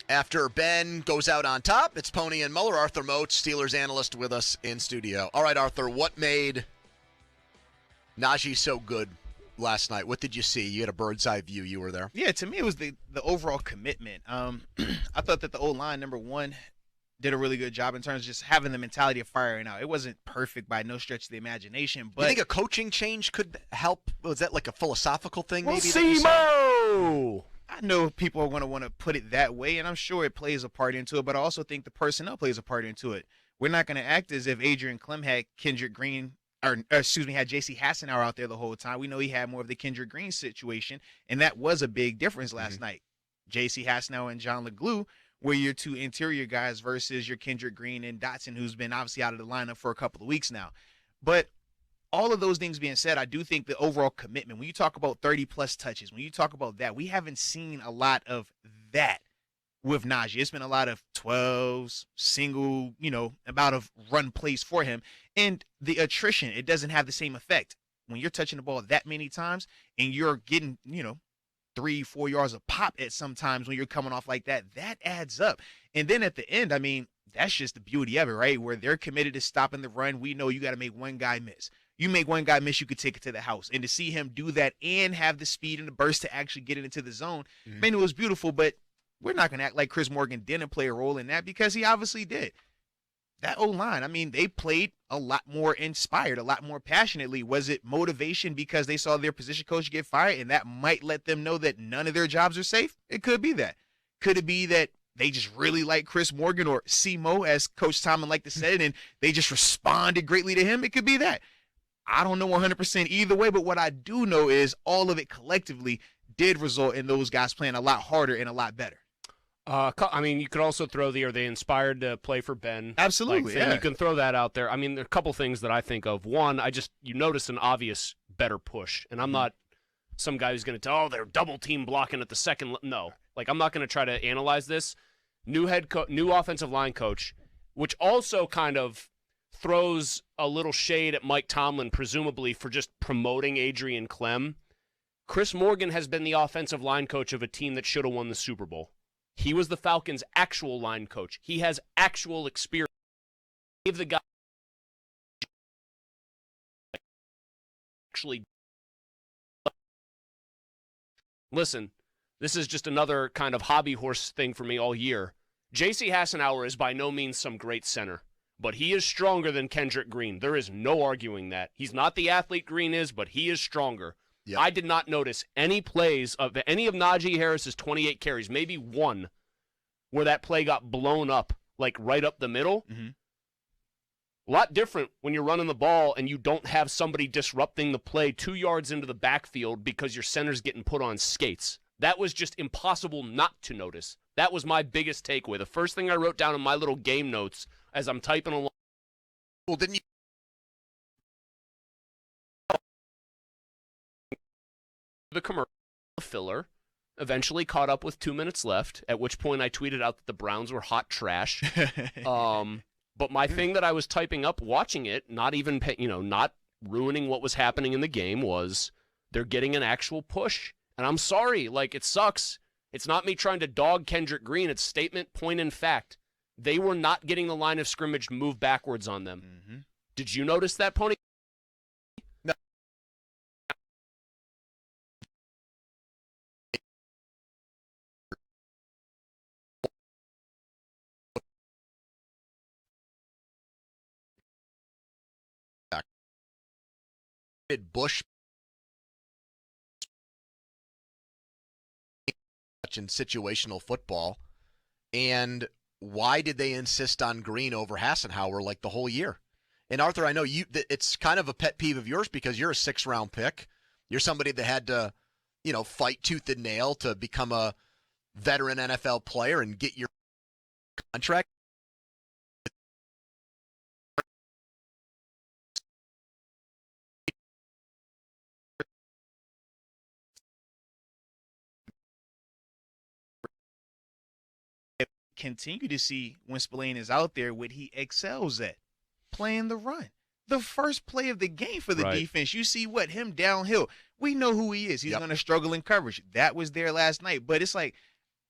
After Ben goes out on top, it's Pony and Muller. Arthur Moat, Steelers analyst, with us in studio. All right, Arthur, what made Najee so good last night? What did you see? You had a bird's eye view. You were there. Yeah, to me it was the overall commitment. I thought that the O-line, number one, did a really good job in terms of just having the mentality of firing out. It wasn't perfect by no stretch of the imagination, but you think a coaching change could help? Was that like a philosophical thing? Well, Maybe. Simo! I know people are going to want to put it that way, and I'm sure it plays a part into it, but I also think the personnel plays a part into it. We're not going to act as if Adrian Clem had Kendrick Green, had J.C. Hassenauer out there the whole time. We know he had more of the Kendrick Green situation, and that was a big difference last night. J.C. Hassenauer and John LeGlue were your two interior guys versus your Kendrick Green and Dotson, who's been obviously out of the lineup for a couple of weeks now. But all of those things being said, I do think the overall commitment, when you talk about 30-plus touches, when you talk about that, we haven't seen a lot of that with Najee. It's been a lot of 12s, single, amount of run plays for him. And the attrition, it doesn't have the same effect. When you're touching the ball that many times and you're getting, 3-4 yards a pop at sometimes when you're coming off like that, that adds up. And then at the end, that's just the beauty of it, right? Where they're committed to stopping the run. We know you got to make one guy miss. You make one guy miss, you could take it to the house. And to see him do that and have the speed and the burst to actually get it into the zone, man, it was beautiful. But we're not going to act like Chris Morgan didn't play a role in that, because he obviously did. That O-line, they played a lot more inspired, a lot more passionately. Was it motivation because they saw their position coach get fired and that might let them know that none of their jobs are safe? It could be that. Could it be that they just really like Chris Morgan, or CMO, as Coach Tomlin liked to say it, and they just responded greatly to him? It could be that. I don't know 100% either way, but what I do know is all of it collectively did result in those guys playing a lot harder and a lot better. You could also throw are they inspired to play for Ben? Absolutely, You can throw that out there. There are a couple things that I think of. One, you notice an obvious better push, and I'm not some guy who's going to tell, they're double team blocking at the second. No, I'm not going to try to analyze this. New offensive line coach, which also kind of throws a little shade at Mike Tomlin, presumably for just promoting Adrian Clem. Chris Morgan has been the offensive line coach of a team that should have won the Super Bowl. He was the Falcons' actual line coach. He has actual experience. Gave the guy actually. Listen, this is just another kind of hobby horse thing for me all year. J.C. Hassenauer is by no means some great center, but he is stronger than Kendrick Green. There is no arguing that. He's not the athlete Green is, but he is stronger. Yep. I did not notice any plays of any of Najee Harris's 28 carries, maybe one, where that play got blown up, right up the middle. A lot different when you're running the ball and you don't have somebody disrupting the play 2 yards into the backfield because your center's getting put on skates. That was just impossible not to notice. That was my biggest takeaway. The first thing I wrote down in my little game notes as I'm typing along. Well, didn't you? The commercial filler eventually caught up with 2 minutes left, at which point I tweeted out that the Browns were hot trash. But my thing that I was typing up watching it, not ruining what was happening in the game, was they're getting an actual push. And I'm sorry, it sucks. It's not me trying to dog Kendrick Green. It's statement, point, and fact. They were not getting the line of scrimmage move backwards on them. Did you notice that, Pony? Bush in situational football, and why did they insist on Green over Hassenauer the whole year? And Arthur, I know it's kind of a pet peeve of yours because you're a 6th-round pick. You're somebody that had to, fight tooth and nail to become a veteran NFL player and get your contract. Continue to see when Spillane is out there what he excels at, playing the run. The first play of the game for the defense, you see him downhill. We know who he is. He's going to struggle in coverage. That was there last night. But it's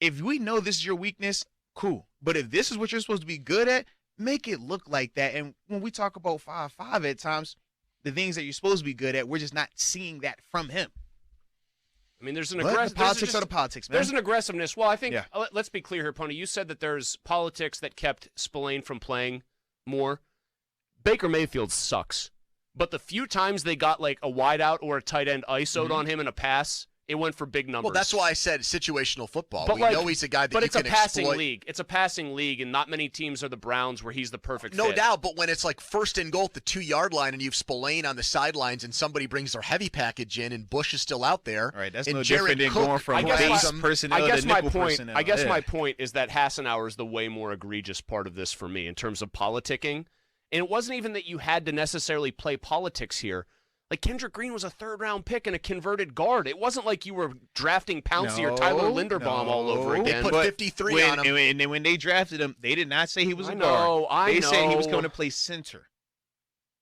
if we know this is your weakness, cool. But if this is what you're supposed to be good at, make it look like that. And when we talk about 5'5", at times, the things that you're supposed to be good at, we're just not seeing that from him. I mean, there's an The politics are the politics, man. There's an aggressiveness. Well, I think, Yeah. Let's be clear here, Pony. You said that there's politics that kept Spillane from playing more. Baker Mayfield sucks. But the few times they got like a wideout or a tight end ISO'd on him in a pass, it went for big numbers. Well, that's why I said situational football. But we know he's a guy that you can exploit. But it's a passing league. It's a passing league, and not many teams are the Browns where he's the perfect fit. No doubt, but when it's like first and goal at the 2-yard line and you've Spillane on the sidelines and somebody brings their heavy package in and Bush is still out there. All right, that's and no Jared different than Cook, going from I guess base personnel to nickel personnel. I guess my point is that Hassenauer is the way more egregious part of this for me in terms of politicking. And it wasn't even that you had to necessarily play politics here. Like, Kendrick Green was a third-round pick and a converted guard. It wasn't like you were drafting Pouncey or Tyler Linderbaum all over again. They put 53 on him. And when they drafted him, they did not say he was a guard. They said he was going to play center.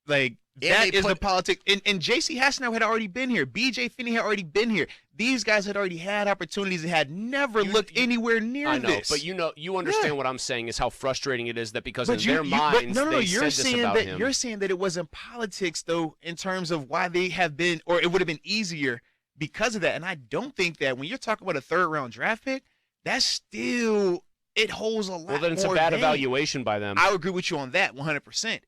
Like, that is the politics. And J.C. Hassenauer had already been here. B.J. Finney had already been here. These guys had already had opportunities and had never looked anywhere near this. But you understand what I'm saying is how frustrating it is that because in their minds they said this about him. You're saying that it wasn't politics, though, in terms of why they have been, or it would have been easier because of that. And I don't think that when you're talking about a third-round draft pick, that's still, it holds a lot more. Well, then it's a bad evaluation by them. I agree with you on that 100%.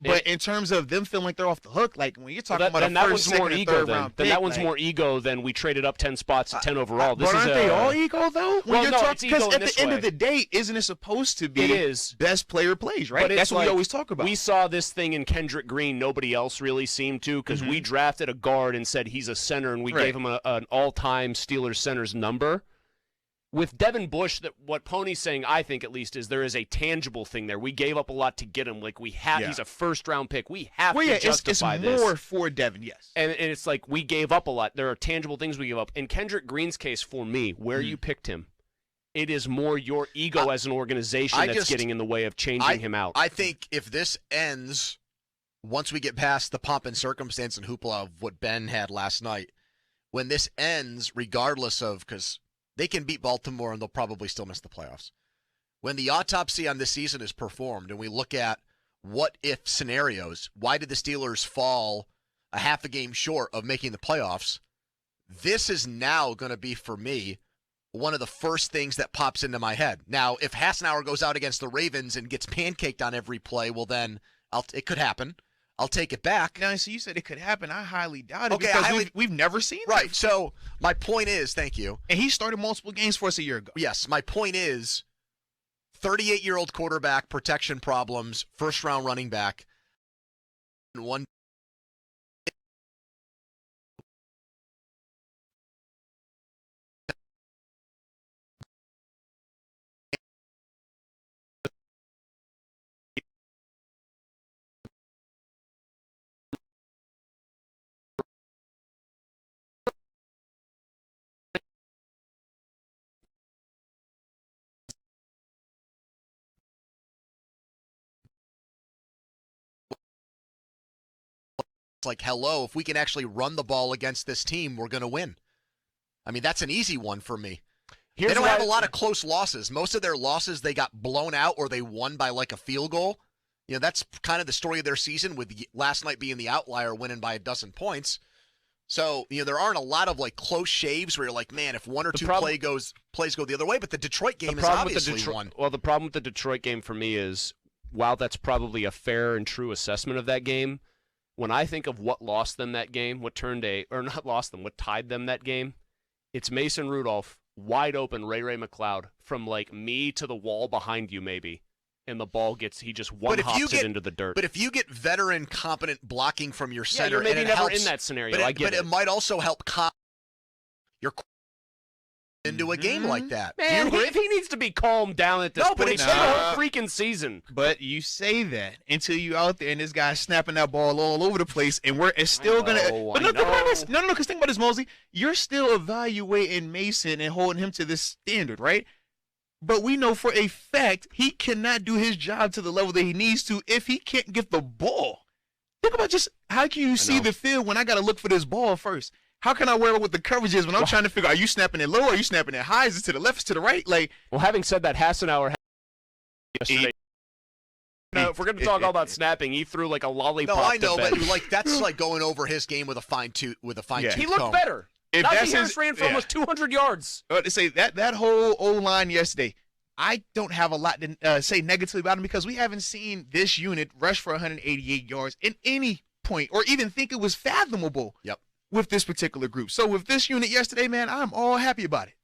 But in terms of them feeling like they're off the hook, like when you're talking about a first, second, and third round pick, that one's more ego than we traded up 10 spots at 10 overall. But aren't they all ego, though? Because at the end of the day, isn't it supposed to be it is. Best player plays, right? That's what we always talk about. We saw this thing in Kendrick Green. Nobody else really seemed to because we drafted a guard and said he's a center, and we gave him an all-time Steelers center's number. With Devin Bush, what Pony's saying, I think at least, is there is a tangible thing there. We gave up a lot to get him. Like he's a first-round pick. We have to justify this. It's more for Devin, yes. And it's like we gave up a lot. There are tangible things we give up. In Kendrick Green's case, for me, where you picked him, it is more your ego as an organization that's getting in the way of changing him out. I think if this ends, once we get past the pomp and circumstance and hoopla of what Ben had last night, when this ends, regardless of, because they can beat Baltimore and they'll probably still miss the playoffs. When the autopsy on this season is performed and we look at what-if scenarios, why did the Steelers fall a half a game short of making the playoffs? This is now going to be, for me, one of the first things that pops into my head. Now, if Hassenauer goes out against the Ravens and gets pancaked on every play, well, then it could happen. I'll take it back. Now, so you said it could happen. I highly doubt it because we've never seen it. Right. So my point is, thank you. And he started multiple games for us a year ago. Yes. My point is 38-year-old quarterback, protection problems, first-round running back, one. Like, hello, if we can actually run the ball against this team, we're going to win. I mean, that's an easy one for me. They don't have a lot of close losses. Most of their losses, they got blown out or they won by like a field goal. You know, that's kind of the story of their season, with last night being the outlier, winning by 12 points. So, you know, there aren't a lot of like close shaves where you're like, man, if one or two plays go the other way. But the Detroit game is obviously one. Well, the problem with the Detroit game for me is, while that's probably a fair and true assessment of that game, when I think of what lost them that game, what tied them that game, it's Mason Rudolph, wide open Ray McLeod from like me to the wall behind you maybe, and the ball he just one-hops it into the dirt. But if you get veteran, competent blocking from your center, you're maybe and it never helps, in that scenario. But it might also help your into a game like that. Man, he needs to be calmed down at this point. It's been a whole freaking season. But you say that until you out there and this guy's snapping that ball all over the place, and it's still going to. But no, because think about this, Mosey. You're still evaluating Mason and holding him to this standard, right? But we know for a fact he cannot do his job to the level that he needs to if he can't get the ball. Think about just how can you see the field when I got to look for this ball first? How can I worry about what the coverage is when I'm trying to figure, are you snapping it low? Are you snapping it high? Is it to the left? Is it to the right? Like, well, having said that, Hassenauer yesterday. If we're going to talk all about snapping, he threw like a lollipop. No, I know, to but Ben. like that's like going over his game with a fine tooth He looked comb. better. if Najee that's Harris his, ran for almost 200 yards. To say that whole O-line yesterday, I don't have a lot to say negatively about him because we haven't seen this unit rush for 188 yards in any point or even think it was fathomable Yep. with this particular group. So with this unit yesterday, man, I'm all happy about it.